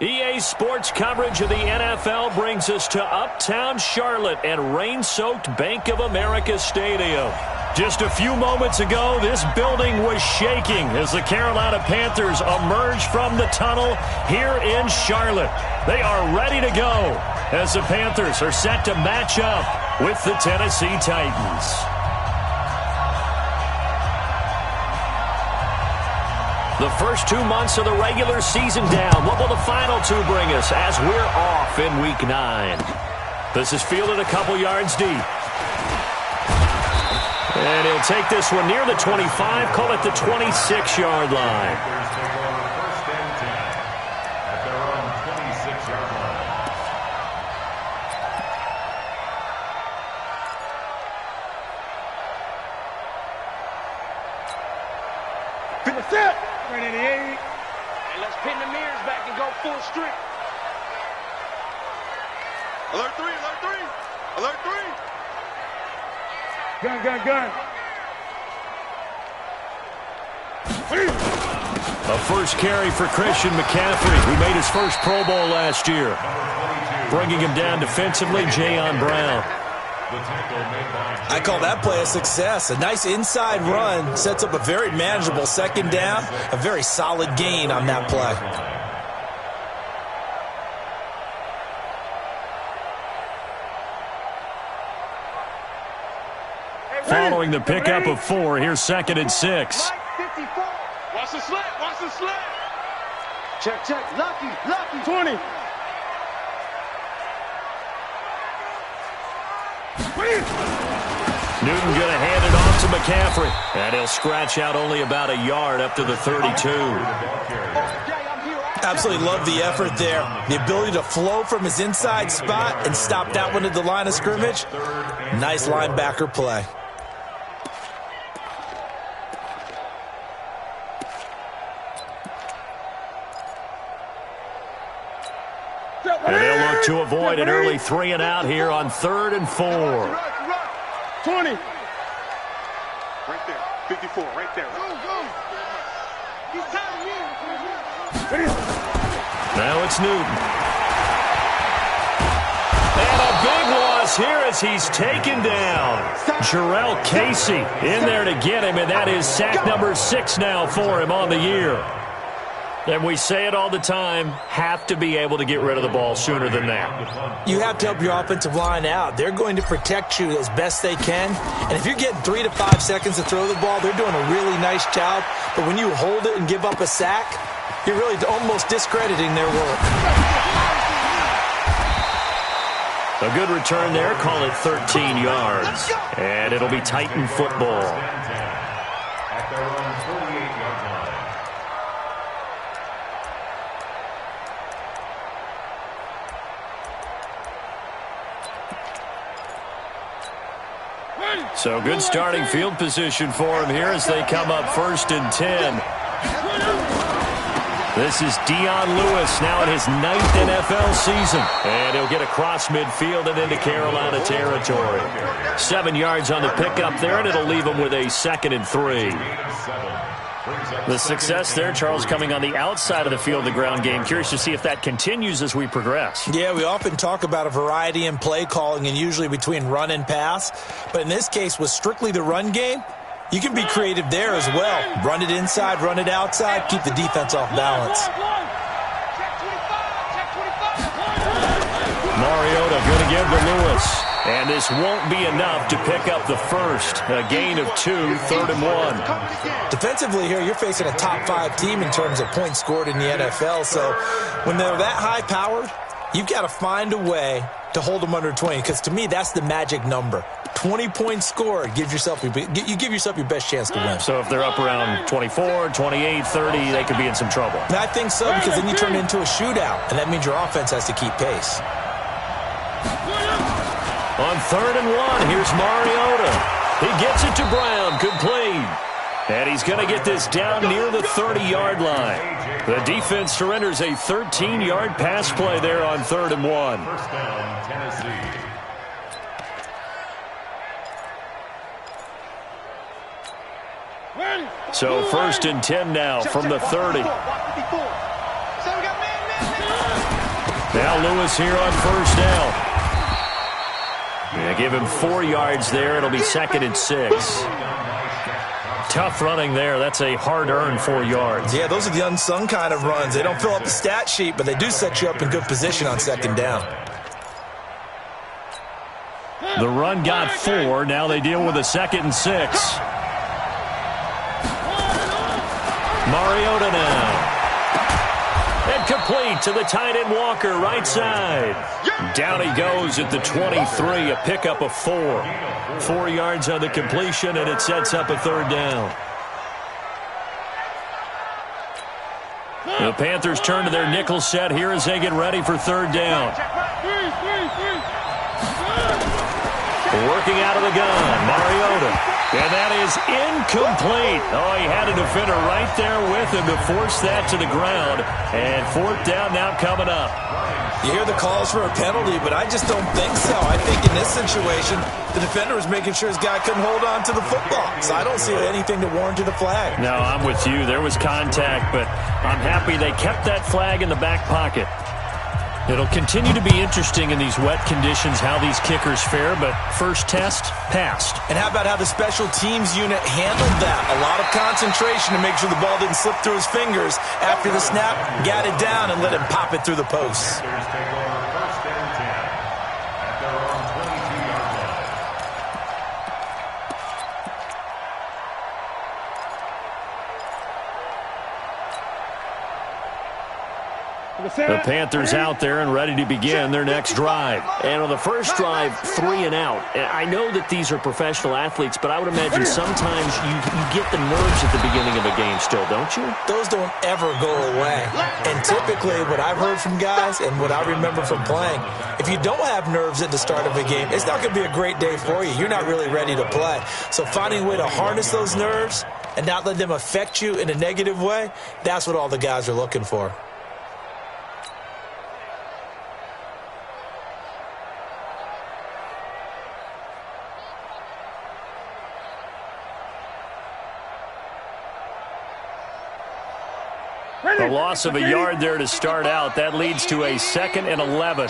EA Sports coverage of the NFL brings us to Uptown Charlotte and rain-soaked Bank of America Stadium. Just a few moments ago, this building was shaking as the Carolina Panthers emerged from the tunnel here in Charlotte. They are ready to go as the Panthers are set to match up with the Tennessee Titans. The first 2 months of the regular season down. What will the final two bring us as we're off in Week 9? This is fielded a couple yards deep. And he'll take this one near the 25, call it the 26-yard line. First and 10 at their own 26-yard line. Finish it! 388. And let's pin the mirrors back and go full strength. Alert 3, alert 3, alert 3. Gun. A first carry for Christian McCaffrey, who made his first Pro Bowl last year. Bringing him down defensively, Jayon Brown. I call that play a success. A nice inside run sets up a very manageable second down. A very solid gain on that play. Following the pickup of 4, here's 2nd and 6. Watch the slant. Check. Lucky. 20. Newton going to hand it off to McCaffrey. And he'll scratch out only about a yard up to the 32. Absolutely love the effort there. The ability to flow from his inside spot and stop that one at the line of scrimmage. Nice linebacker play. And they'll look to avoid an early 3 and out here on 3rd and 4. 20. Right there, 54, right there. Go. He's timing in. Now it's Newton. And a big loss here as he's taken down. Jarrell Casey in there to get him, and that is sack number 6 now for him on the year. And we say it all the time, have to be able to get rid of the ball sooner than that. You have to help your offensive line out. They're going to protect you as best they can. And if you're getting 3 to 5 seconds to throw the ball, they're doing a really nice job. But when you hold it and give up a sack, you're really almost discrediting their work. A good return there, call it 13 yards. And it'll be Titan football. At their own 48-yard line. So good starting field position for him here as they come up 1st and 10. This is Dion Lewis now in his 9th NFL season. And he'll get across midfield and into Carolina territory. 7 yards on the pickup there, and it'll leave him with a 2nd and 3. The success there, Charles, coming on the outside of the field, the ground game. Curious to see if that continues as we progress. Yeah, we often talk about a variety in play calling and usually between run and pass. But in this case, with strictly the run game, you can be creative there as well. Run it inside, run it outside, keep the defense off balance. Mariota going to give to Lewis. And this won't be enough to pick up the first. A gain of 2, 3rd and 1. Defensively here, you're facing a top 5 team in terms of points scored in the NFL. So when they're that high-powered, you've got to find a way to hold them under 20. Because to me, that's the magic number. 20 points scored, you give yourself your best chance to win. So if they're up around 24, 28, 30, they could be in some trouble. And I think so, because then you turn it into a shootout, and that means your offense has to keep pace. On 3rd and 1, here's Mariota. He gets it to Brown, complete. And he's going to get this down near the 30-yard line. The defense surrenders a 13-yard pass play there on 3rd and 1. First down, Tennessee. So 1st and 10 now from the 30. Now Lewis here on first down. Yeah, give him 4 yards there. It'll be 2nd and 6. Tough running there. That's a hard-earned 4 yards. Yeah, those are the unsung kind of runs. They don't fill up the stat sheet, but they do set you up in good position on 2nd down. The run got 4. Now they deal with a 2nd and 6. Mariota now. And complete to the tight end Walker, right side. Down he goes at the 23, a pickup of 4. 4 yards on the completion, and it sets up a 3rd down. The Panthers turn to their nickel set here as they get ready for 3rd down. Working out of the gun, Mariota. And that is incomplete. Oh, he had a defender right there with him to force that to the ground. And 4th down now coming up. You hear the calls for a penalty, but I just don't think so. I think in this situation, the defender was making sure his guy couldn't hold on to the football. So I don't see anything to warrant the flag. No, I'm with you. There was contact, but I'm happy they kept that flag in the back pocket. It'll continue to be interesting in these wet conditions how these kickers fare, but first test, passed. And how about how the special teams unit handled that? A lot of concentration to make sure the ball didn't slip through his fingers. After the snap, got it down and let him pop it through the posts. The Panthers out there and ready to begin their next drive. And on the first drive, 3 and out. I know that these are professional athletes, but I would imagine sometimes you get the nerves at the beginning of a game still, don't you? Those don't ever go away. And typically what I've heard from guys and what I remember from playing, if you don't have nerves at the start of a game, it's not going to be a great day for you. You're not really ready to play. So finding a way to harness those nerves and not let them affect you in a negative way, that's what all the guys are looking for. A loss of a yard there to start out. That leads to a 2nd and 11.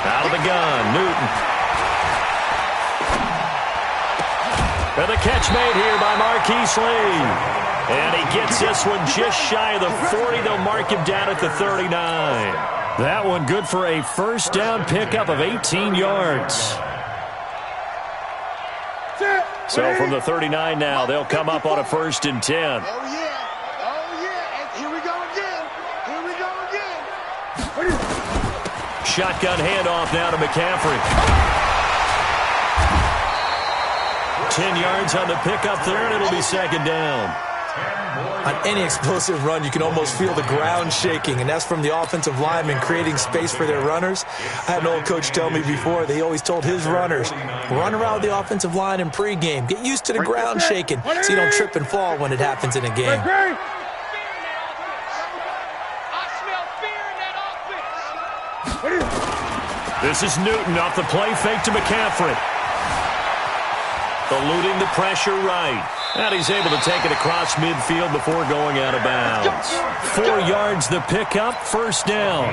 Out of the gun, Newton. And the catch made here by Marquise Lee. And he gets this one just shy of the 40. They'll mark him down at the 39. That one good for a first down pickup of 18 yards. So from the 39 now, they'll come up on a 1st and 10. Oh, yeah. Oh, yeah. And here we go again. Here we go again. Shotgun handoff now to McCaffrey. 10 yards on the pickup there, and it'll be 2nd down. On any explosive run, you can almost feel the ground shaking, and that's from the offensive linemen creating space for their runners. I had an old coach tell me before, they always told his runners, run around the offensive line in pregame. Get used to the ground shaking so you don't trip and fall when it happens in a game. This is Newton off the play fake to McCaffrey. Eluding the pressure right. And he's able to take it across midfield before going out of bounds. 4 yards the pickup, 1st down.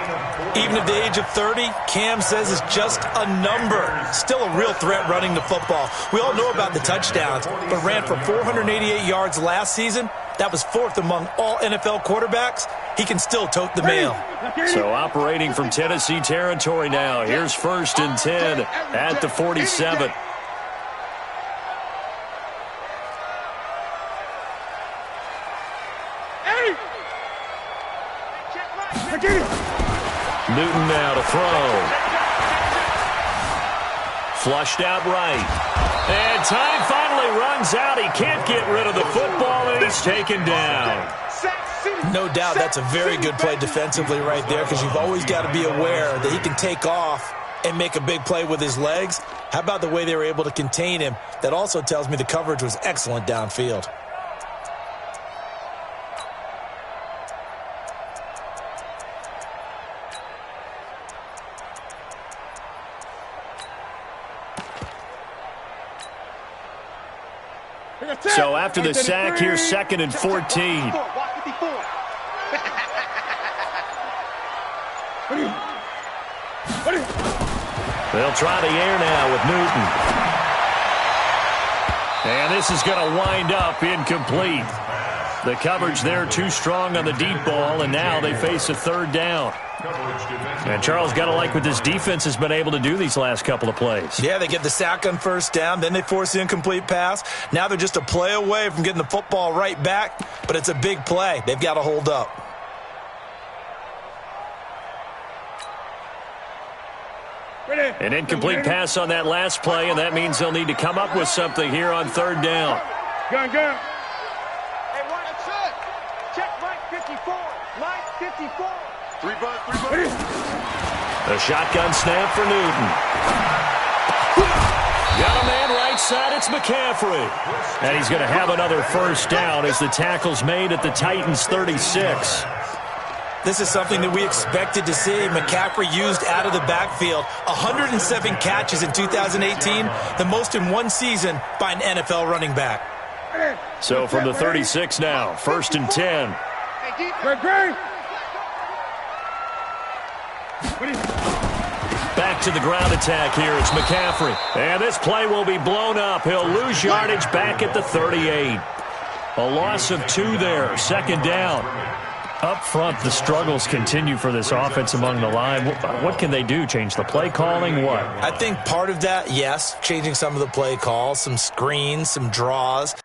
Even at the age of 30, Cam says it's just a number. Still a real threat running the football. We all know about the touchdowns, but ran for 488 yards last season. That was 4th among all NFL quarterbacks. He can still tote the mail. So operating from Tennessee territory now. Here's 1st and 10 at the 47. Newton now to throw. Flushed out right. And time finally runs out. He can't get rid of the football, and he's taken down. No doubt that's a very good play defensively right there, because you've always got to be aware that he can take off and make a big play with his legs. How about the way they were able to contain him? That also tells me the coverage was excellent downfield. So after the sack, here's 2nd and 14. They'll try the air now with Newton. And this is going to wind up incomplete. The coverage there too strong on the deep ball, and now they face a 3rd down. And Charles, got to like what this defense has been able to do these last couple of plays. Yeah, they get the sack on 1st down, then they force the incomplete pass. Now they're just a play away from getting the football right back, but it's a big play. They've got to hold up. An incomplete pass on that last play, and that means they'll need to come up with something here on 3rd down. Gun. Hey, what? That's it. Check Mike 54. Mike 54. 3 bucks. The shotgun snap for Newton. Got a man right side. It's McCaffrey. And he's going to have another 1st down as the tackle's made at the Titans' 36. This is something that we expected to see. McCaffrey used out of the backfield. 107 catches in 2018, the most in one season by an NFL running back. So from the 36 now, 1st and 10. Back to the ground attack here. It's McCaffrey. And this play will be blown up. He'll lose yardage back at the 38. A loss of 2 there. 2nd down. Up front, the struggles continue for this offense among the line. What can they do? Change the play calling? What? I think part of that, yes, changing some of the play calls, some screens, some draws.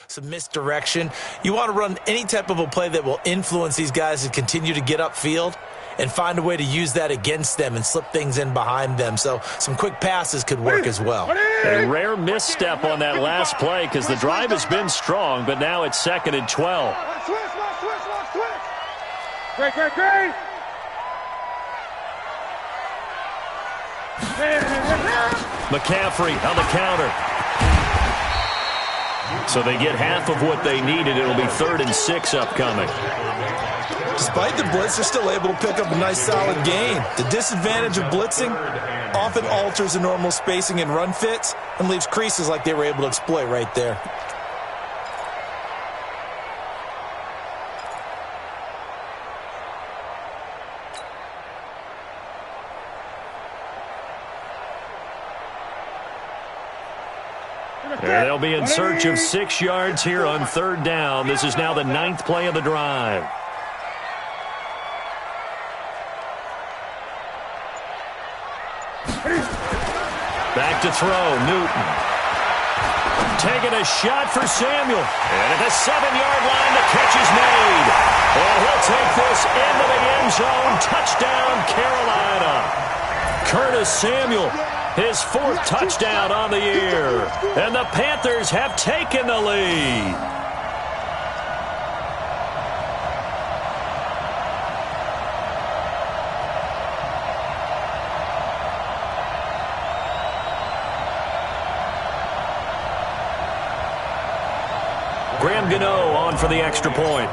Some misdirection. You want to run any type of a play that will influence these guys to continue to get upfield and find a way to use that against them and slip things in behind them. So some quick passes could work as well. A rare misstep on that last play because the drive has been strong, but now it's 2nd and 12. Great. McCaffrey on the counter. So they get half of what they needed. It'll be 3rd and 6 upcoming. Despite the blitz, they're still able to pick up a nice solid gain. The disadvantage of blitzing often alters the normal spacing and run fits and leaves creases like they were able to exploit right there. They'll be in search of 6 yards here on 3rd down. This is now the 9th play of the drive. Back to throw, Newton. Taking a shot for Samuel. And at the 7-yard line, the catch is made. And he'll take this into the end zone. Touchdown, Carolina. Curtis Samuel, his 4th touchdown on the year. And the Panthers have taken the lead. Graham Gano on for the extra point.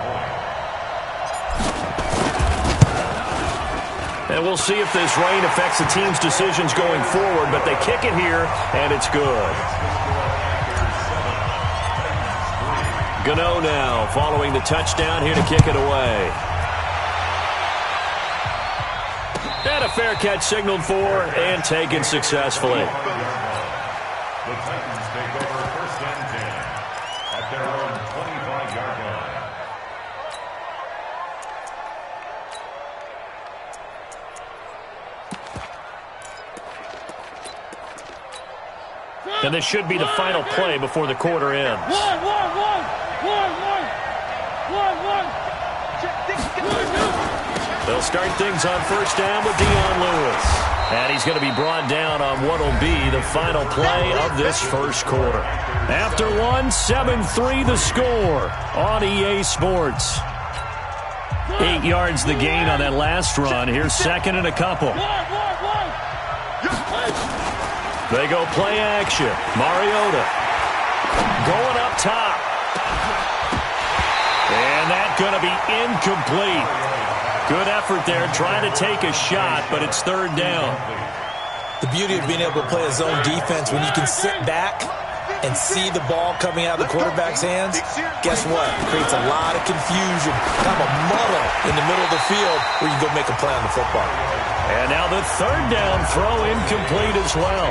And we'll see if this rain affects the team's decisions going forward, but they kick it here, and it's good. Gano now following the touchdown here to kick it away. And a fair catch signaled for and taken successfully. The Titans take over 1st and 10 at their own 25-yard line. And this should be the final play before the quarter ends. One. start things on first down with Dion Lewis. And he's going to be brought down on what will be the final play of this first quarter. After one, 7-3 the score on EA Sports. 8 yards the gain on that last run. Here's second and a couple. They go play action. Mariota going up top. And that's going to be incomplete. Good effort there, trying to take a shot, but it's third down. The beauty of being able to play a zone defense when you can sit back and see the ball coming out of the quarterback's hands, guess what? It creates a lot of confusion, kind of a muddle in the middle of the field where you go make a play on the football. And now the third down throw incomplete as well.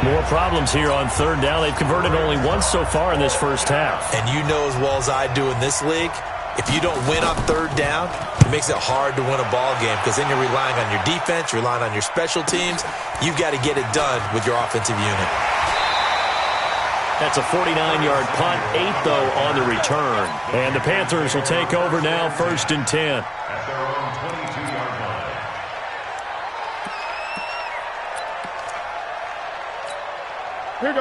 More problems here on third down. They've converted only once so far in this first half. And you know as well as I do in this league, if you don't win on third down, it makes it hard to win a ball game because then you're relying on your defense, you're relying on your special teams. You've got to get it done with your offensive unit. That's a 49-yard punt, 8 though on the return. And the Panthers will take over now, first and 10. At their own 22-yard line.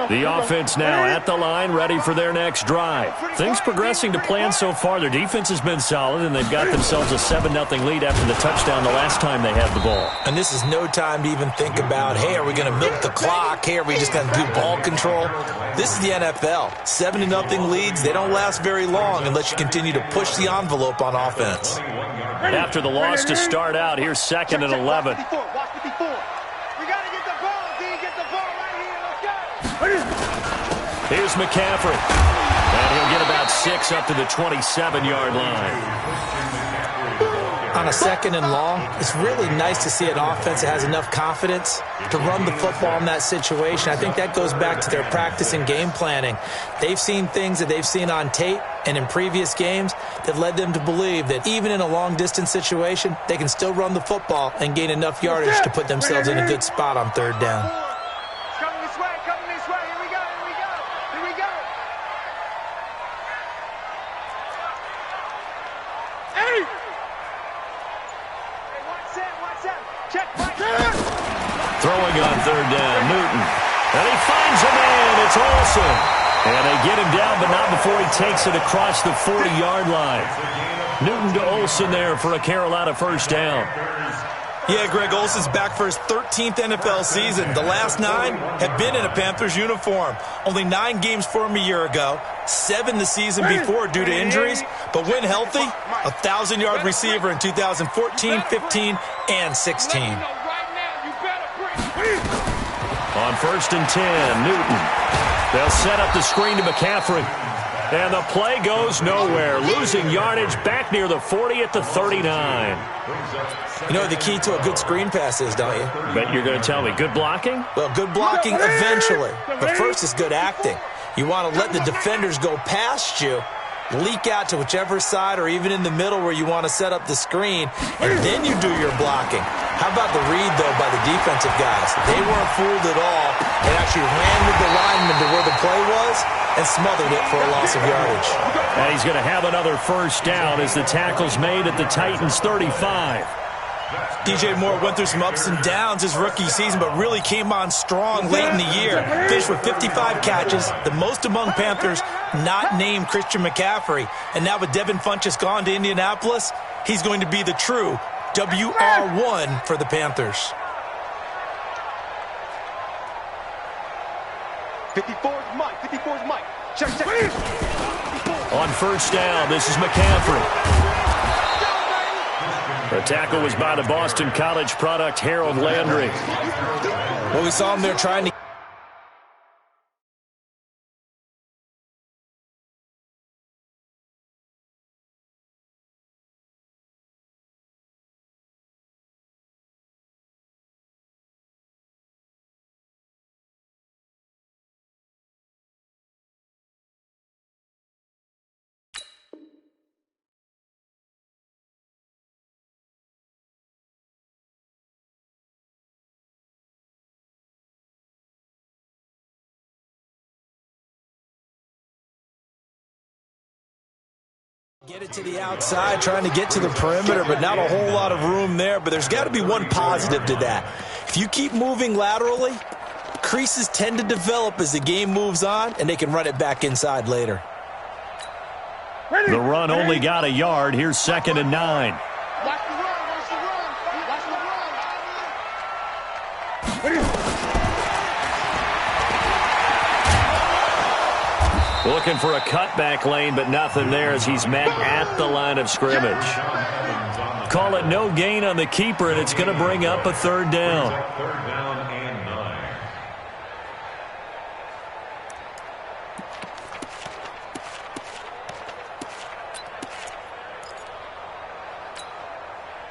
The offense now at the line, ready for their next drive. Things progressing to plan so far. Their defense has been solid, and they've got themselves a 7-0 lead after the touchdown the last time they had the ball. And this is no time to even think about, hey, are we going to milk the clock? Hey, are we just going to do ball control? This is the NFL. 7-0 leads, they don't last very long unless you continue to push the envelope on offense. After the loss to start out, here's second and 11. Here's McCaffrey. And he'll get about 6 up to the 27-yard line. On a second and long, it's really nice to see an offense that has enough confidence to run the football in that situation. I think that goes back to their practice and game planning. They've seen things that they've seen on tape and in previous games that led them to believe that even in a long-distance situation, they can still run the football and gain enough yardage to put themselves in a good spot on third down. Throwing on third down, Newton. And he finds a man. It's Olsen. And they get him down, but not before he takes it across the 40-yard line. Newton to Olsen there for a Carolina first down. Yeah, Greg, Olsen's back for his 13th NFL season. The last 9 have been in a Panthers uniform. Only 9 games for him a year ago, 7 the season before due to injuries. But when healthy, a 1,000-yard receiver in 2014, 15, and 16. On first and 10, Newton. They'll set up the screen to McCaffrey. And the play goes nowhere. Losing yardage back near the 40 at the 39. You know what the key to a good screen pass is, don't you? Bet you're going to tell me. Good blocking? Well, good blocking eventually. But first is good acting. You want to let the defenders go past you, leak out to whichever side or even in the middle where you want to set up the screen, and then you do your blocking. How about the read, though, by the defensive guys? They weren't fooled at all and actually ran with the lineman to where the play was and smothered it for a loss of yardage. And he's going to have another first down as the tackle's made at the Titans' 35. DJ Moore went through some ups and downs his rookie season, but really came on strong late in the year. Finished with 55 catches, the most among Panthers not named Christian McCaffrey. And now with Devin Funchess gone to Indianapolis, he's going to be the true WR1 for the Panthers. 54's Mike. 54's Mike. Check. On first down, this is McCaffrey. The tackle was by the Boston College product, Harold Landry. Well, we saw him there trying to Get it to the outside, trying to get to the perimeter, but not a whole lot of room there. But there's got to be one positive to that. If you keep moving laterally, creases tend to develop as the game moves on, and they can run it back inside later. The run only got a yard. Here's 2nd and 9. Watch the run, watch the run, watch the run. Looking for a cutback lane, but nothing there as he's met at the line of scrimmage. Call it no gain on the keeper, and it's going to bring up a 3rd down. 3rd down and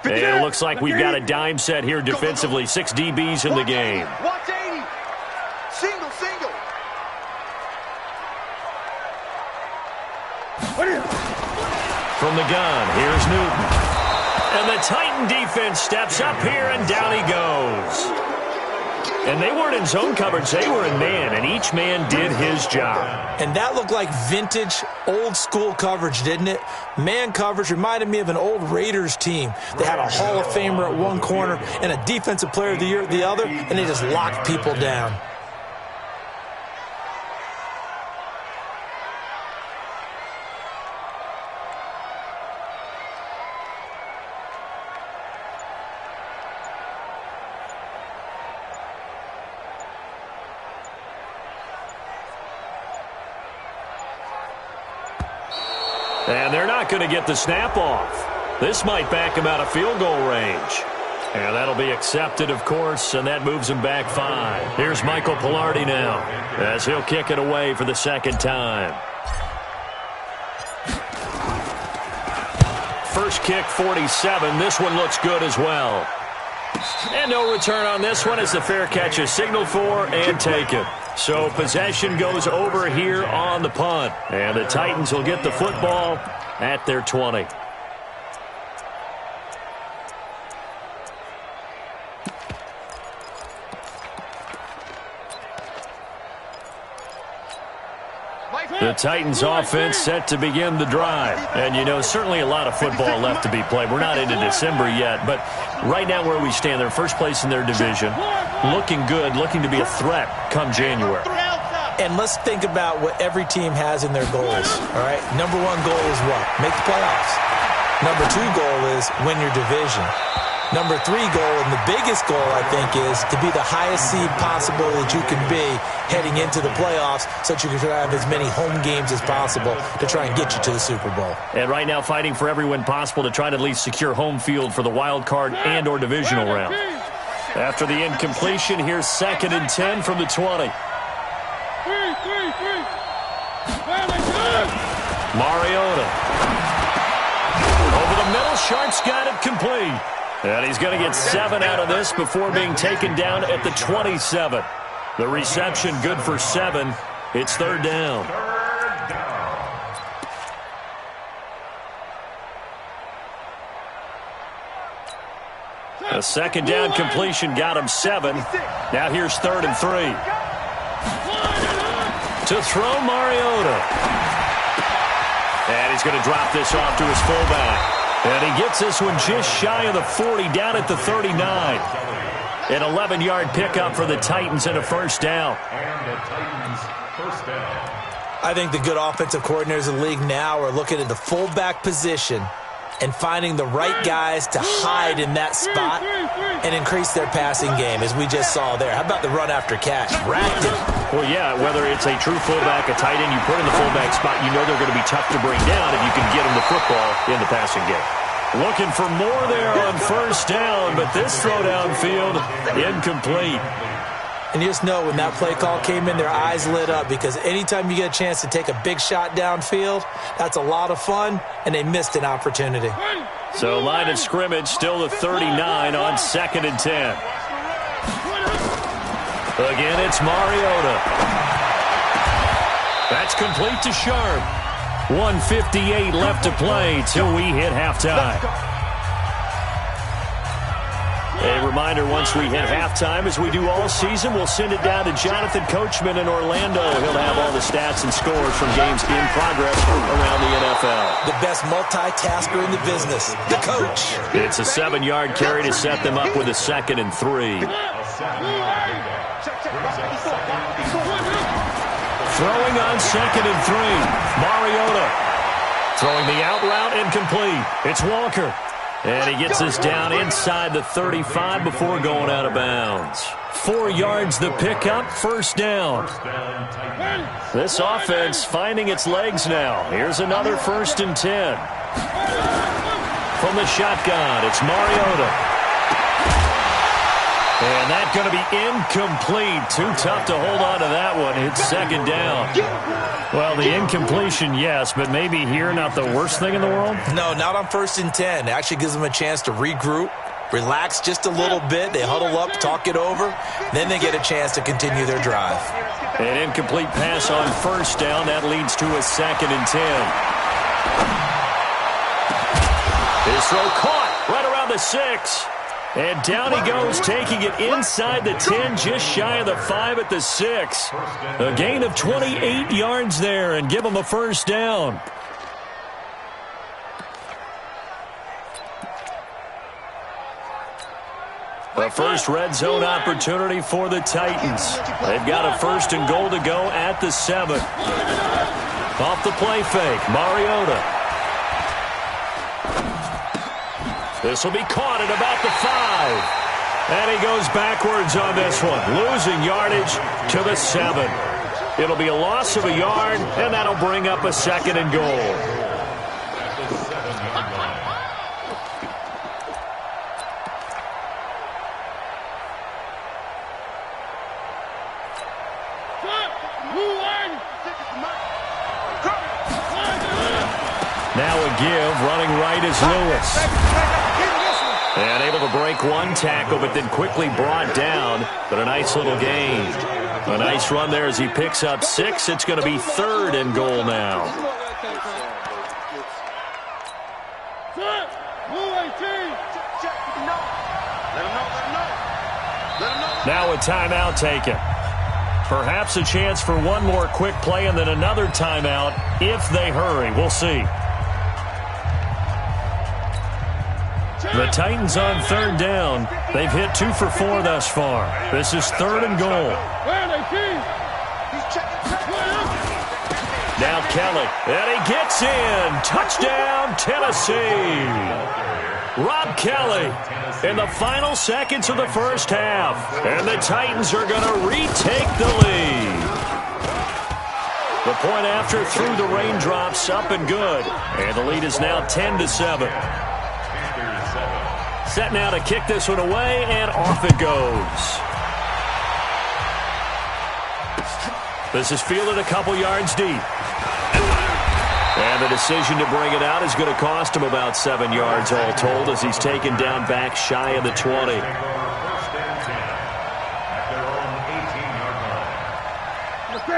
9. And it looks like we've got a dime set here defensively. 6 DBs in the game. Watch 80. Single. From the gun, here's Newton. And the Titan defense steps up here, and down he goes. And they weren't in zone coverage. They were in man, and each man did his job. And that looked like vintage, old-school coverage, didn't it? Man coverage reminded me of an old Raiders team. They had a Hall of Famer at one corner and a Defensive Player of the Year at the other, and they just locked people down. And they're not going to get the snap off. This might back him out of field goal range. And that'll be accepted, of course, and that moves him back 5. Here's Michael Pilardi now as he'll kick it away for the 2nd time. First kick, 47. This one looks good as well. And no return on this one as the fair catch is signaled for and taken. So possession goes over here on the punt. And the Titans will get the football at their 20. The Titans offense set to begin the drive. And, you know, certainly a lot of football left to be played. We're not into December yet, but right now where we stand, they're first place in their division. Looking good, looking to be a threat come January. And let's think about what every team has in their goals, all right? Number 1 goal is what? Make the playoffs. Number 2 goal is win your division. Number 3 goal, and the biggest goal, I think, is to be the highest seed possible that you can be heading into the playoffs so that you can have as many home games as possible to try and get you to the Super Bowl. And right now fighting for every win possible to try to at least secure home field for the wild card and or divisional round. After the incompletion, here's 2nd and 10 from the 20. Mariota. Over the middle, Sharp's got it complete. And he's going to get 7 out of this before being taken down at the 27. The reception good for 7. It's 3rd down. A 2nd down completion got him 7. Now here's 3rd and 3. To throw Mariota. And he's going to drop this off to his fullback. And he gets this one just shy of the 40, down at the 39. An 11-yard pickup for the Titans and a 1st down. And the Titans' 1st down. I think the good offensive coordinators in the league now are looking at the fullback position and finding the right guys to hide in that spot and increase their passing game, as we just saw there. How about the run after catch? Racked him. Well, yeah, whether it's a true fullback, a tight end, you put in the fullback spot, you know they're going to be tough to bring down if you can get them the football in the passing game. Looking for more there on 1st down, but this throw downfield incomplete. And you just know when that play call came in, their eyes lit up, because anytime you get a chance to take a big shot downfield, that's a lot of fun, and they missed an opportunity. So line of scrimmage still the 39 on 2nd and 10. Again, it's Mariota. That's complete to Sharp. 1:58 left to play till we hit halftime. A reminder, once we hit halftime, as we do all season, we'll send it down to Jonathan Coachman in Orlando. He'll have all the stats and scores from games in progress around the NFL. The best multitasker in the business, the coach. It's a 7-yard carry to set them up with a 2nd and 3. Throwing on 2nd and 3. Mariota throwing the out route incomplete. It's Walker. And he gets us down inside the 35 before going out of bounds. 4 yards the pickup, 1st down. This offense finding its legs now. Here's another 1st and 10. From the shotgun, it's Mariota. And that's going to be incomplete. Too tough to hold on to that one. It's 2nd down. Well, the incompletion, yes, but maybe here not the worst thing in the world? No, not on 1st and 10. It actually gives them a chance to regroup, relax just a little bit. They huddle up, talk it over. Then they get a chance to continue their drive. An incomplete pass on 1st down. That leads to a 2nd and 10. His throw caught right around the 6. And down he goes, taking it inside the 10, just shy of the 5 at the 6. A gain of 28 yards there, and give him a 1st down. The first red zone opportunity for the Titans. They've got a 1st and goal to go at the 7. Off the play fake, Mariota. This will be caught at about the 5. And he goes backwards on this one, losing yardage to the 7. It'll be a loss of a yard, and that'll bring up a 2nd and goal. Now a give, running right is Lewis. And able to break one tackle, but then quickly brought down. But a nice little gain. A nice run there as he picks up 6. It's going to be 3rd and goal now. Now a timeout taken. Perhaps a chance for one more quick play and then another timeout if they hurry. We'll see. The Titans on 3rd down. They've hit 2 for 4 thus far. This is 3rd and goal. Now Kelly, and he gets in. Touchdown, Tennessee. Rob Kelly in the final seconds of the first half. And the Titans are going to retake the lead. The point after through the raindrops, up and good. And the lead is now 10-7. Set now to kick this one away, and off it goes. This is fielded a couple yards deep. And the decision to bring it out is going to cost him about 7 yards all told as he's taken down back shy of the 20.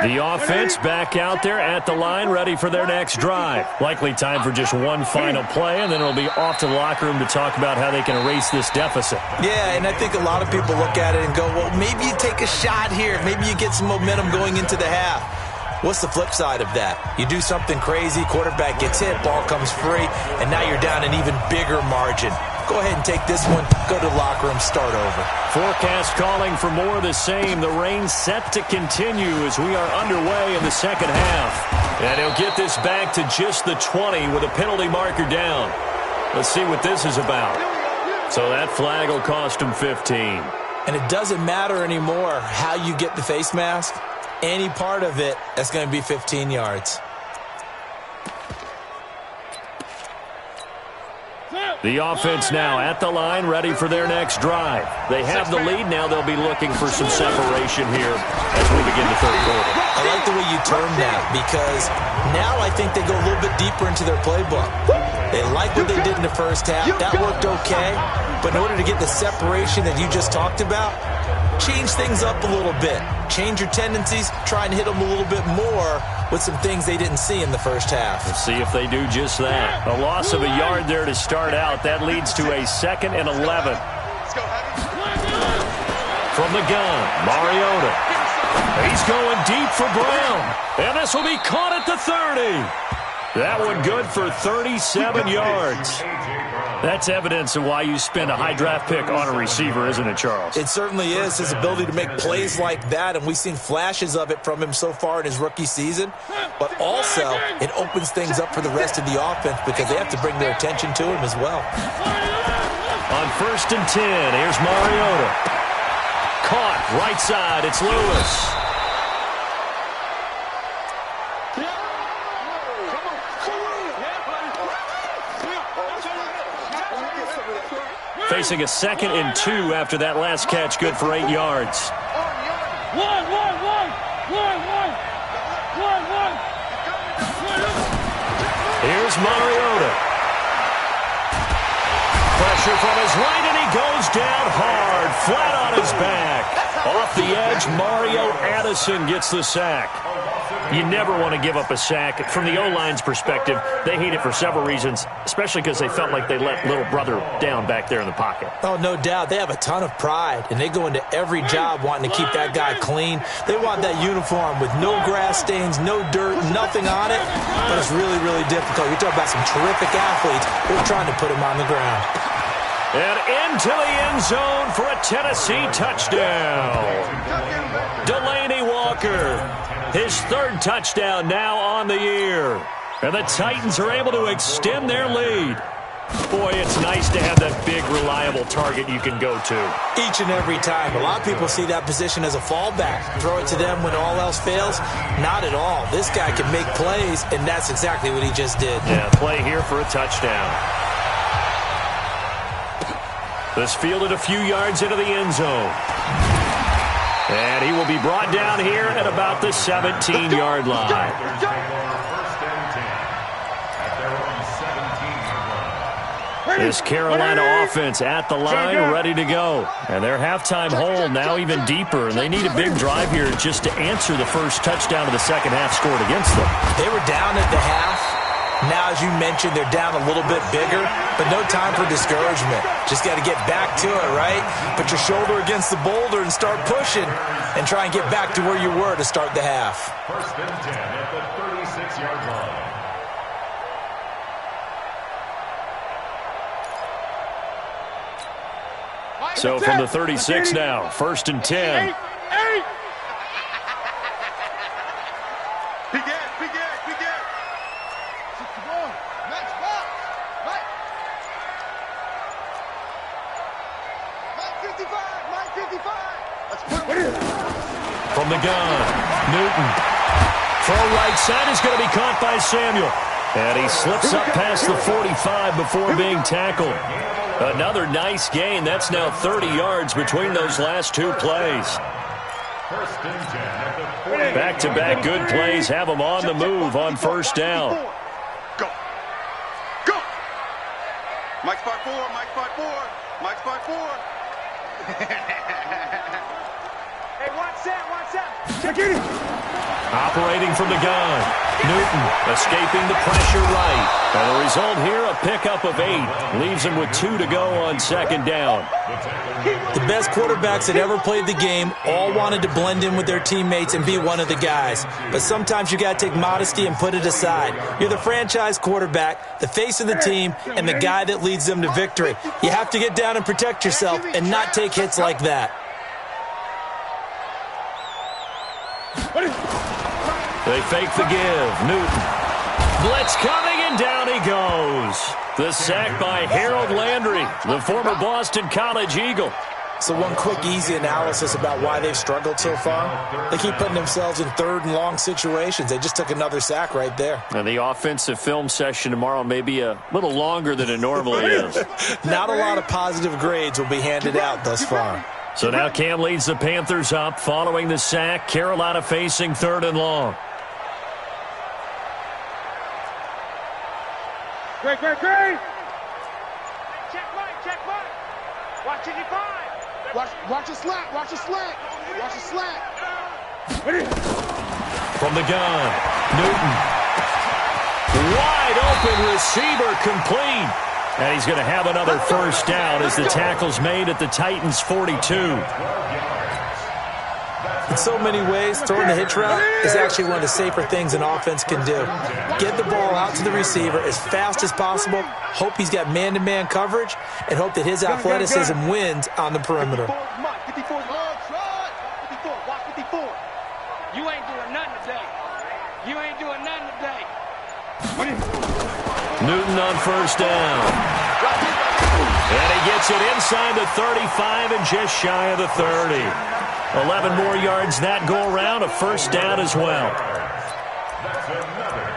The offense back out there at the line, ready for their next drive. Likely time for just one final play, and then it'll be off to the locker room to talk about how they can erase this deficit. Yeah, and I think a lot of people look at it and go, well, maybe you take a shot here. Maybe you get some momentum going into the half. What's the flip side of that? You do something crazy, quarterback gets hit, ball comes free, and now you're down an even bigger margin. Go ahead and take this one, go to the locker room, start over. Forecast calling for more of the same. The rain set to continue as we are underway in the second half. And he'll get this back to just the 20 with a penalty marker down. Let's see what this is about. So that flag will cost him 15. And it doesn't matter anymore how you get the face mask. Any part of it, that's going to be 15 yards. The offense now at the line, ready for their next drive. They have the lead. Now they'll be looking for some separation here as we begin the third quarter. I like the way you term that because now I think they go a little bit deeper into their playbook. They like what they did in the first half. That worked okay. But in order to get the separation that you just talked about, change things up a little bit. Change your tendencies. Try and hit them a little bit more with some things they didn't see in the first half. We'll see if they do just that. A loss of a yard there to start out. That leads to a 2nd and 11. From the gun, Mariota. He's going deep for Brown. And this will be caught at the 30. That one good for 37 yards. That's evidence of why you spend a high draft pick on a receiver, isn't it, Charles? It certainly is, his ability to make plays like that, and we've seen flashes of it from him so far in his rookie season. But also, it opens things up for the rest of the offense because they have to bring their attention to him as well. On 1st and 10, here's Mariota. Caught, right side, it's Lewis. Facing a 2nd and 2 after that last catch, good for 8 yards. Here's Mariota. Pressure from his right, and he goes down hard, flat on his back. Off the edge, Mario Addison gets the sack. You never want to give up a sack. From the O-line's perspective, they hate it for several reasons, especially because they felt like they let little brother down back there in the pocket. Oh, no doubt. They have a ton of pride, and they go into every job wanting to keep that guy clean. They want that uniform with no grass stains, no dirt, nothing on it, but it's really, really difficult. You're talking about some terrific athletes. They're trying to put him on the ground. And into the end zone for a Tennessee touchdown. Delaney Walker, his 3rd touchdown now on the year. And the Titans are able to extend their lead. Boy, it's nice to have that big, reliable target you can go to. Each and every time. A lot of people see that position as a fallback. Throw it to them when all else fails. Not at all. This guy can make plays, and that's exactly what he just did. Yeah, play here for a touchdown. This fielded a few yards into the end zone. And he will be brought down here at about the 17-yard line. This Carolina offense at the line, ready to go. And their halftime hole now even deeper, and they need a big drive here just to answer the first touchdown of the second half scored against them. They were down at the half. Now, as you mentioned, they're down a little bit bigger, but no time for discouragement. Just got to get back to it, right? Put your shoulder against the boulder and start pushing and try and get back to where you were to start the half. 1st and 10 at the 36-yard line. So from the 36 now, 1st and 10. From the gun, Newton. Throw right side is going to be caught by Samuel. And he slips up past the 45 before being tackled. Another nice gain. That's now 30 yards between those last 2 plays. Back-to-back good plays have them on the move on 1st down. Go. Go. Mike spot 4, Mike spot 4, Mike spot 4. Hey, watch that. Check it. Operating from the gun. Newton escaping the pressure right. And the result here, a pickup of 8. Leaves him with 2 to go on 2nd down. The best quarterbacks that ever played the game all wanted to blend in with their teammates and be one of the guys. But sometimes you got to take modesty and put it aside. You're the franchise quarterback, the face of the team, and the guy that leads them to victory. You have to get down and protect yourself and not take hits like that. They fake the give. Newton. Blitz coming, and down he goes. The sack by Harold Landry, the former Boston College Eagle. So one quick, easy analysis about why they've struggled so far. They keep putting themselves in 3rd and long situations. They just took another sack right there. And the offensive film session tomorrow may be a little longer than it normally is. Not a lot of positive grades will be handed out thus far. So now Cam leads the Panthers up following the sack. Carolina facing 3rd and long. Great. Check Mike. Watch it, 5. Watch a slant. From the gun, Newton. Wide open receiver complete. And he's going to have another 1st down as the tackle's made at the Titans' 42. In so many ways, throwing the hitch route is actually one of the safer things an offense can do. Get the ball out to the receiver as fast as possible, hope he's got man-to-man coverage, and hope that his athleticism wins on the perimeter. You ain't doing nothing today. You ain't doing nothing today. Newton on first down. And he gets it inside the 35 and just shy of the 30. 11 more yards that go around, a first down as well.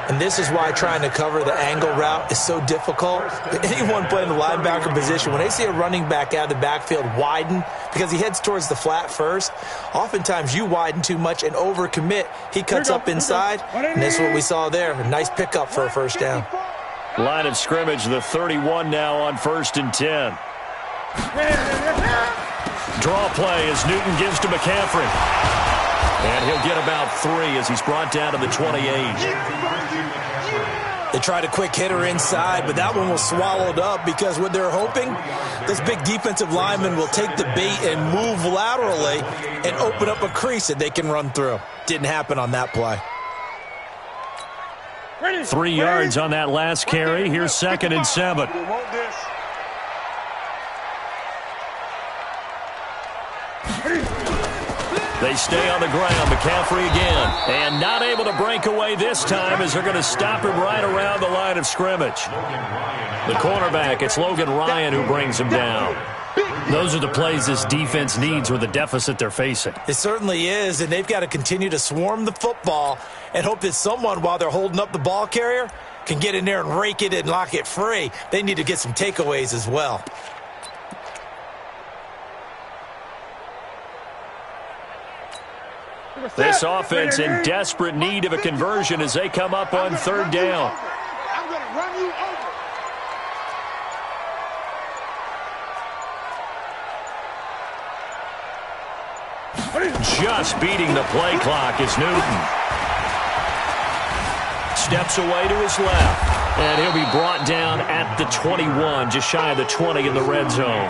And this is why trying to cover the angle route is so difficult. Anyone playing the linebacker position, when they see a running back out of the backfield widen because he heads towards the flat first, oftentimes you widen too much and overcommit. He cuts up inside, and this is what we saw there. A nice pickup for a first down. Line of scrimmage, the 31 now on 1st and 10. Draw play as Newton gives to McCaffrey. And he'll get about 3 as he's brought down to the 28. They tried a quick hitter inside, but that one was swallowed up because what they're hoping, those big defensive linemen will take the bait and move laterally and open up a crease that they can run through. Didn't happen on that play. 3 yards on that last carry. Here's 2nd and 7. They stay on the ground. McCaffrey again. And not able to break away this time as they're going to stop him right around the line of scrimmage. The cornerback, it's Logan Ryan who brings him down. Those are the plays this defense needs with the deficit they're facing. It certainly is, and they've got to continue to swarm the football and hope that someone, while they're holding up the ball carrier, can get in there and rake it and lock it free. They need to get some takeaways as well. This offense in desperate need of a conversion as they come up on 3rd down. I'm going to run you over. Just beating the play clock is Newton. Steps away to his left. And he'll be brought down at the 21, just shy of the 20 in the red zone.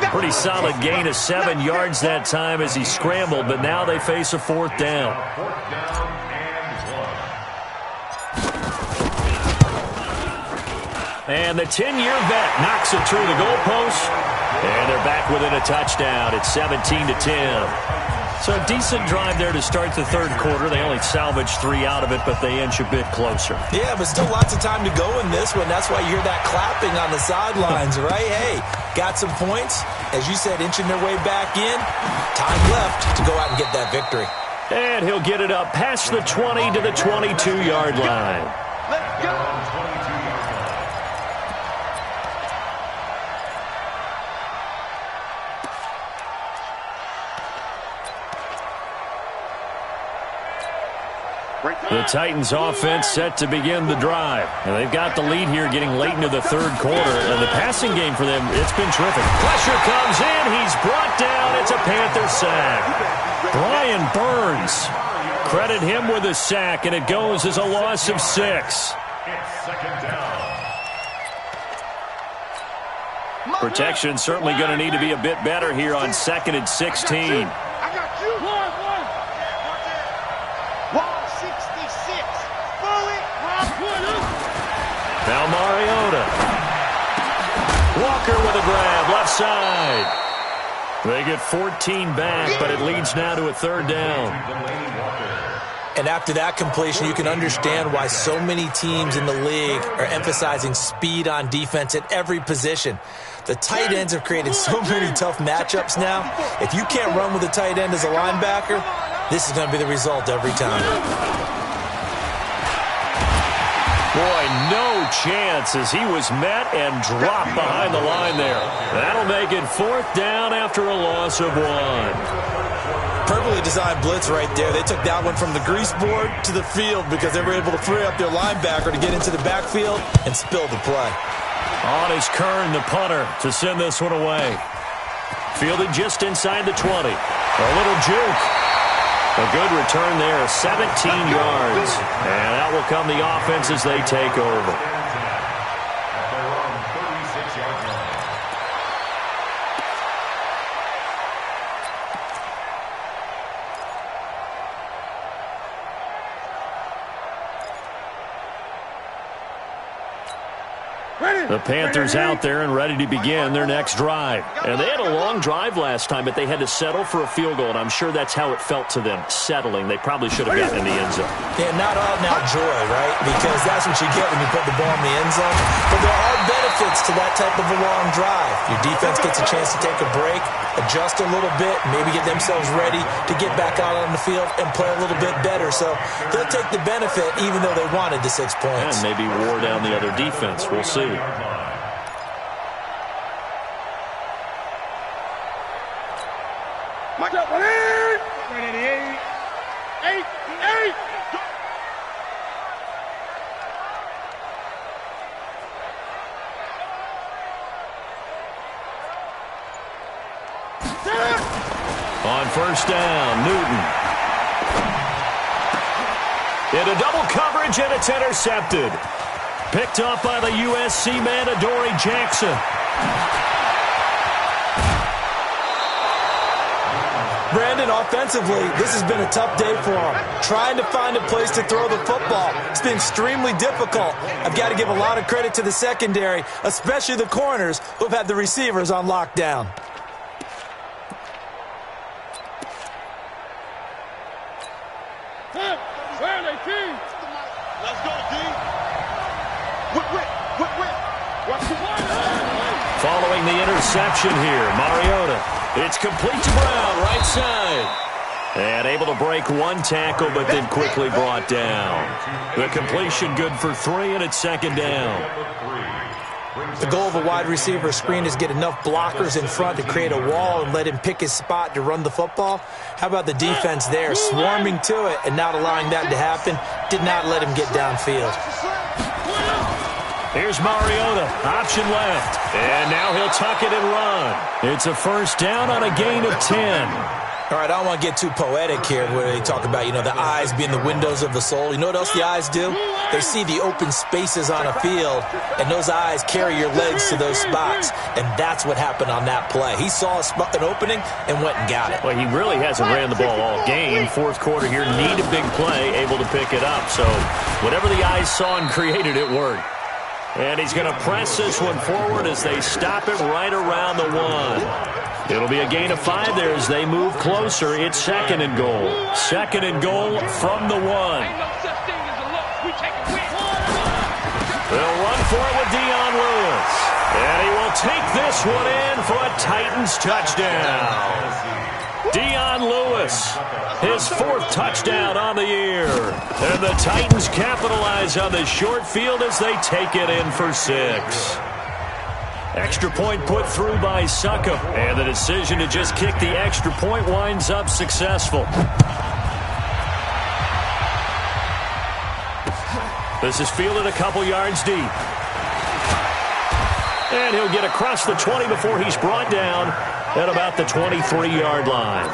Pretty solid gain of 7 yards that time as he scrambled, but now they face a 4th down. And the 10-year vet knocks it through the goalpost. And they're back within a touchdown. It's 17-10. So a decent drive there to start the 3rd quarter. They only salvaged 3 out of it, but they inch a bit closer. Yeah, but still lots of time to go in this one. That's why you hear that clapping on the sidelines, right? Hey, got some points. As you said, inching their way back in. Time left to go out and get that victory. And he'll get it up past the 20 to the 22-yard line. Let's go. The Titans offense set to begin the drive. And they've got the lead here getting late into the 3rd quarter. And the passing game for them, it's been terrific. Pressure comes in. He's brought down. It's a Panther sack. Brian Burns. Credit him with a sack, and it goes as a loss of 6. It's 2nd down. Protection certainly going to need to be a bit better here on 2nd and 16. I got you. Wall 66. Fully. Now Mariota. Walker with a grab, left side. They get 14 back, but it leads now to a 3rd down. And after that completion, you can understand why so many teams in the league are emphasizing speed on defense at every position. The tight ends have created so many tough matchups now. If you can't run with a tight end as a linebacker, this is going to be the result every time. Boy, no chance as he was met and dropped behind the line there. That'll make it 4th down after a loss of 1. Perfectly designed blitz right there. They took that one from the grease board to the field because they were able to free up their linebacker to get into the backfield and spill the play. On is Kern, the punter, to send this one away. Fielded just inside the 20. A little juke. A good return there, 17 yards. And that will come the offense as they take over. At their own 36-yard line. The Panthers out there and ready to begin their next drive. And they had a long drive last time, but they had to settle for a field goal, and I'm sure that's how it felt to them, settling. They probably should have gotten in the end zone. Yeah, not all now joy, right? Because that's what you get when you put the ball in the end zone. But there are benefits to that type of a long drive. Your defense gets a chance to take a break, adjust a little bit, maybe get themselves ready to get back out on the field and play a little bit better. So they'll take the benefit even though they wanted the 6 points. And maybe wore down the other defense. We'll see. Mike up, 188. 8. On first down, Newton. Into double coverage, and it's intercepted. Picked off by the USC man, Adoree Jackson. Brandon, offensively, this has been a tough day for him. Trying to find a place to throw the football. It's been extremely difficult. I've got to give a lot of credit to the secondary, especially the corners who have had the receivers on lockdown. Let's go, D. Following the interception here, Mariota. It's complete to Brown, right side. And able to break one tackle, but then quickly brought down. The completion good for 3, and it's second down. The goal of a wide receiver screen is get enough blockers in front to create a wall and let him pick his spot to run the football. How about the defense there, swarming to it and not allowing that to happen? Did not let him get downfield. Here's Mariota, option left. And now he'll tuck it and run. It's a first down on a gain of 10. All right, I don't want to get too poetic here where they talk about, the eyes being the windows of the soul. You know what else the eyes do? They see the open spaces on a field, and those eyes carry your legs to those spots. And that's what happened on that play. He saw an opening and went and got it. Well, he really hasn't ran the ball all game. Fourth quarter here, need a big play, able to pick it up. So whatever the eyes saw and created, it worked. And he's going to press this one forward as they stop it right around the 1. It'll be a gain of 5 there as they move closer. It's second and goal. Second and goal from the 1. They'll run for it with Dion Lewis. And he will take this one in for a Titans touchdown. Dion Lewis, his 4th touchdown on the year. And the Titans capitalize on the short field as they take it in for 6. Extra point put through by Succop. And the decision to just kick the extra point winds up successful. This is fielded a couple yards deep. And he'll get across the 20 before he's brought down at about the 23-yard line.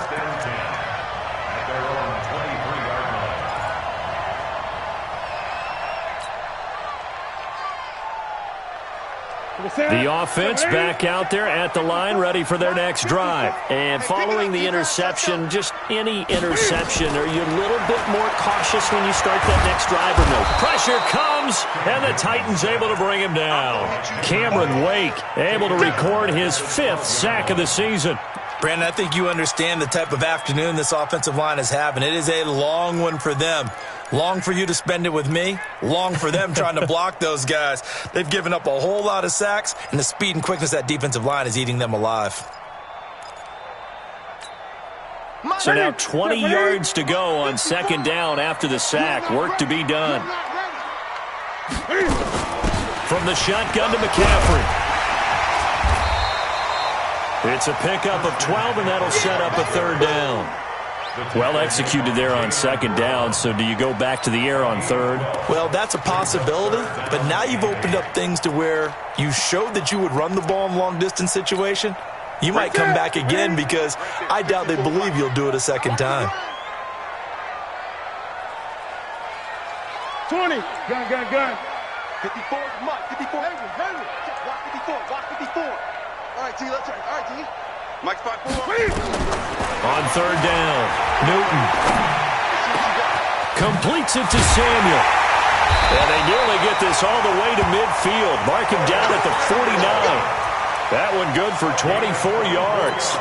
The offense back out there at the line, ready for their next drive. And following the interception, just any interception, are you a little bit more cautious when you start that next drive or no? Pressure comes, and the Titans able to bring him down. Cameron Wake able to record his 5th sack of the season. Brandon, I think you understand the type of afternoon this offensive line is having. It is a long one for them. Long for you to spend it with me. Long for them trying to block those guys. They've given up a whole lot of sacks, and the speed and quickness of that defensive line is eating them alive. So now 20 yards to go on second down after the sack. Work to be done. From the shotgun to McCaffrey. It's a pickup of 12, and that'll set up a 3rd down. Well executed there on second down, so do you go back to the air on 3rd? Well, that's a possibility, but now you've opened up things to where you showed that you would run the ball in a long-distance situation. You might come back again because I doubt they believe you'll do it a second time. 20. Gun. 54, Mike, 54. Block 54, block 54. All right, T, let's try. All right, T. Mike, spot 4. On 3rd down, Newton completes it to Samuel. And they nearly get this all the way to midfield. Mark him down at the 49. That one good for 24 yards.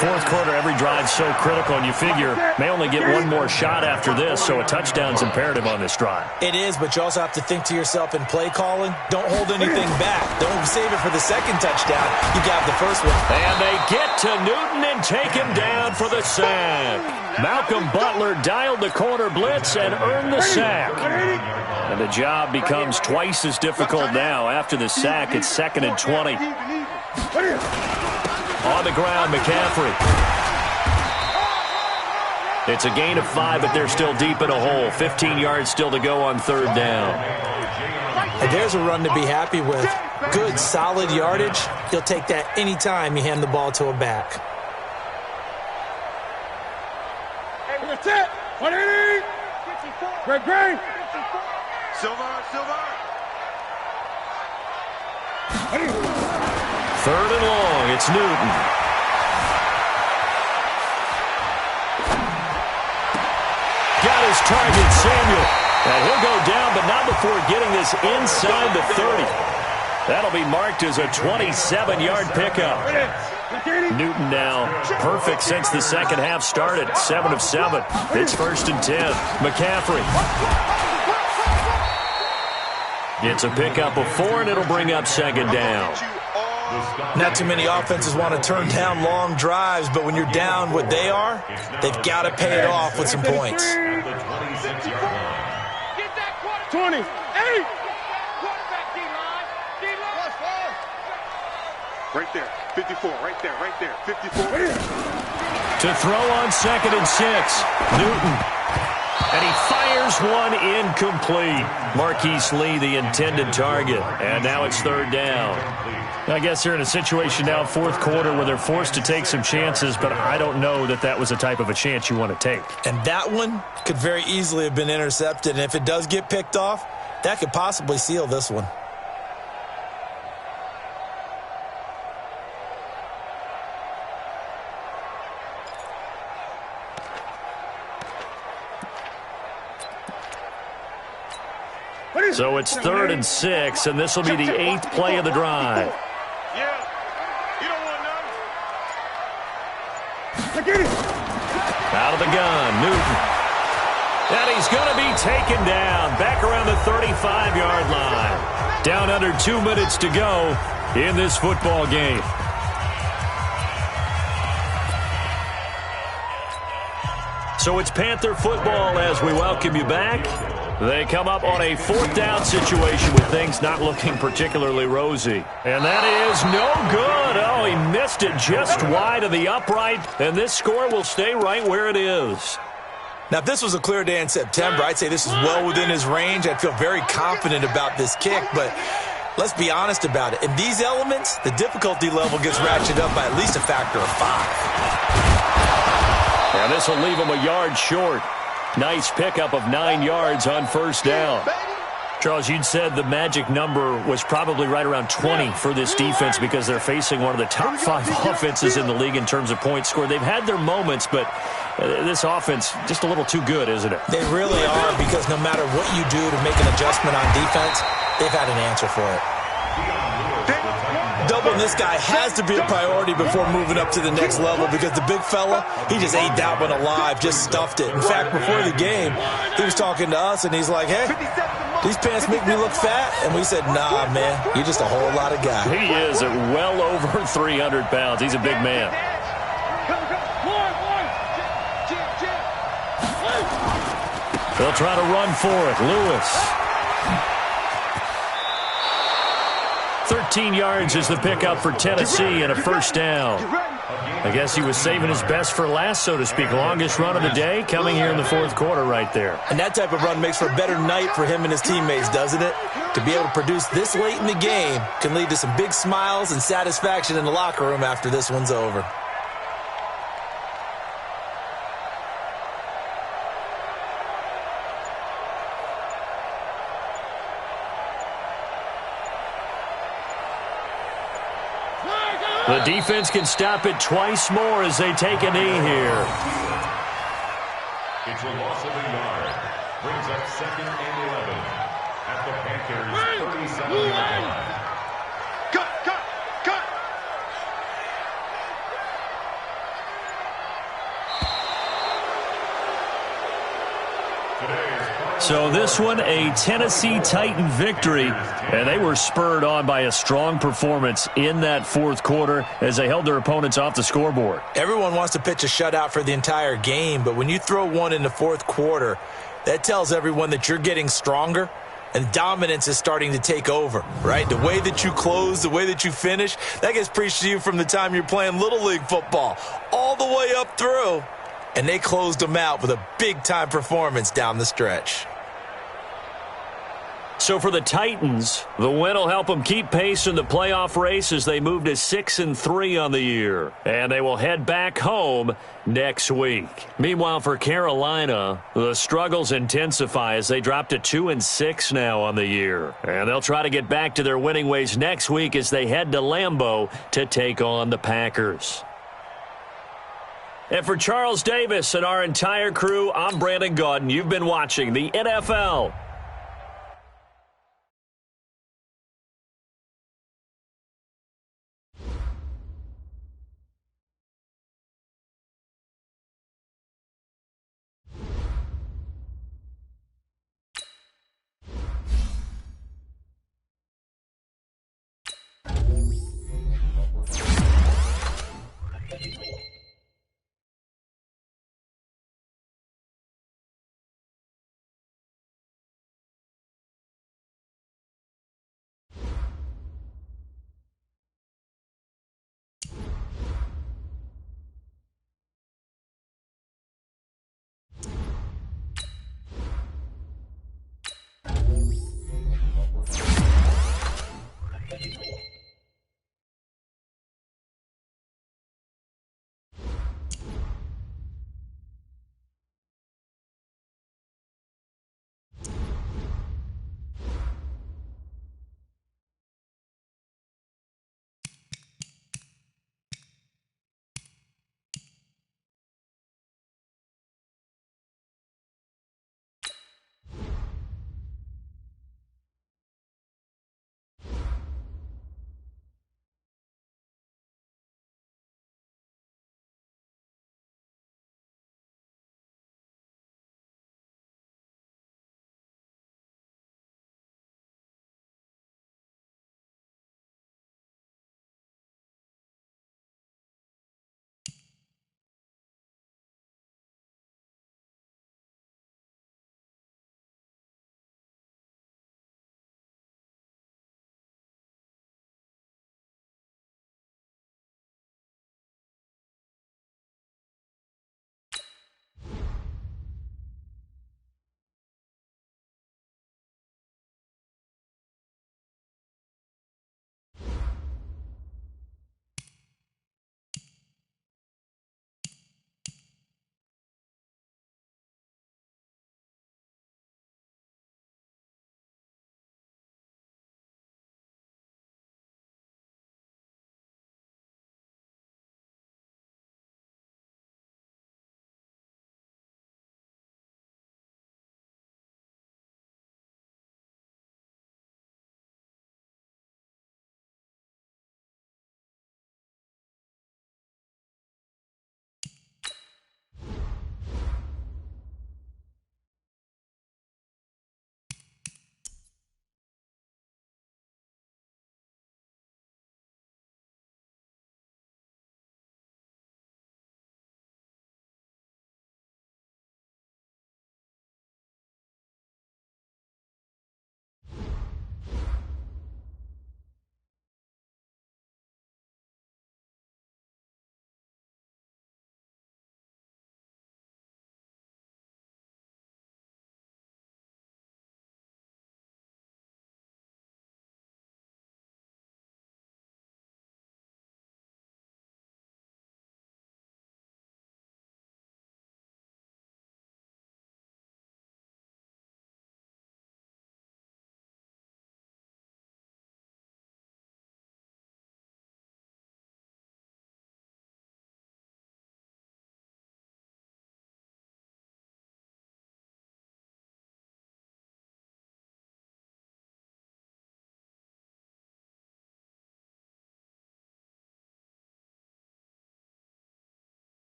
Fourth quarter, every drive's so critical, and you figure may only get one more shot after this, so a touchdown's imperative on this drive. It is, but you also have to think to yourself in play calling, don't hold anything back. Don't save it for the second touchdown. You got the first one. And they get to Newton and take him down for the sack. Malcolm Butler dialed the corner blitz and earned the sack. And the job becomes twice as difficult now. After the sack, it's 2nd and 20. On the ground, McCaffrey. It's a gain of 5, but they're still deep in a hole. 15 yards still to go on 3rd down. And there's a run to be happy with. Good, solid yardage. He'll take that any time you hand the ball to a back. Hey, that's it. 180. Great. Silver. 3rd and long. It's Newton. Got his target, Samuel. And he'll go down, but not before getting this inside the 30. That'll be marked as a 27-yard pickup. Newton now perfect since the second half started. 7 of 7. It's 1st and 10. McCaffrey gets a pickup of 4, and it'll bring up 2nd down. Not too many offenses want to turn down long drives, but when you're down what they are, they've got to pay it off with some points. 20. 8. Right there. 54. Right there. 54. To throw on 2nd and 6. Newton. And he fires one incomplete. Marquise Lee, the intended target. And now it's 3rd down. I guess they're in a situation now, 4th quarter, where they're forced to take some chances, but I don't know that that was the type of a chance you want to take. And that one could very easily have been intercepted. And if it does get picked off, that could possibly seal this one. So it's 3rd and 6, and this will be the 8th play of the drive. Yeah. You don't want none. Out of the gun, Newton. And he's going to be taken down back around the 35-yard line. Down under 2 minutes to go in this football game. So it's Panther football as we welcome you back. They come up on a 4th down situation with things not looking particularly rosy. And that is no good. Oh, he missed it just wide of the upright, and this score will stay right where it is. Now, if this was a clear day in September, I'd say this is well within his range. I'd feel very confident about this kick, but let's be honest about it. In these elements, the difficulty level gets ratcheted up by at least a factor of 5. And this will leave him a yard short. Nice pickup of 9 yards on 1st down. Charles, you'd said the magic number was probably right around 20 for this defense because they're facing one of the top 5 offenses in the league in terms of points scored. They've had their moments, but this offense just a little too good, isn't it? They really are, because no matter what you do to make an adjustment on defense, they've had an answer for it. Doubling this guy has to be a priority before moving up to the next level, because the big fella, he just ate that one alive, just stuffed it. In fact, before the game, he was talking to us, and he's like, hey, these pants make me look fat. And we said, nah, man, you're just a whole lot of guy. He is at well over 300 pounds. He's a big man. They'll try to run for it. Lewis. 13 yards is the pickup for Tennessee and a 1st down. I guess he was saving his best for last, so to speak. Longest run of the day coming here in the 4th quarter right there. And that type of run makes for a better night for him and his teammates, doesn't it? To be able to produce this late in the game can lead to some big smiles and satisfaction in the locker room after this one's over. The defense can stop it twice more as they take a knee here. It's a loss of a yard. Brings up 2nd and 11 at the Panthers' 37-yard line. Cut! So this one, a Tennessee Titan victory, and they were spurred on by a strong performance in that fourth quarter as they held their opponents off the scoreboard. Everyone wants to pitch a shutout for the entire game, but when you throw one in the fourth quarter, that tells everyone that you're getting stronger and dominance is starting to take over, right? The way that you close, the way that you finish, that gets preached to you from the time you're playing Little League football all the way up through. And they closed them out with a big-time performance down the stretch. So for the Titans, the win will help them keep pace in the playoff race as they move to 6-3 on the year. And they will head back home next week. Meanwhile, for Carolina, the struggles intensify as they drop to 2-6 now on the year. And they'll try to get back to their winning ways next week as they head to Lambeau to take on the Packers. And for Charles Davis and our entire crew, I'm Brandon Gaudin. You've been watching the NFL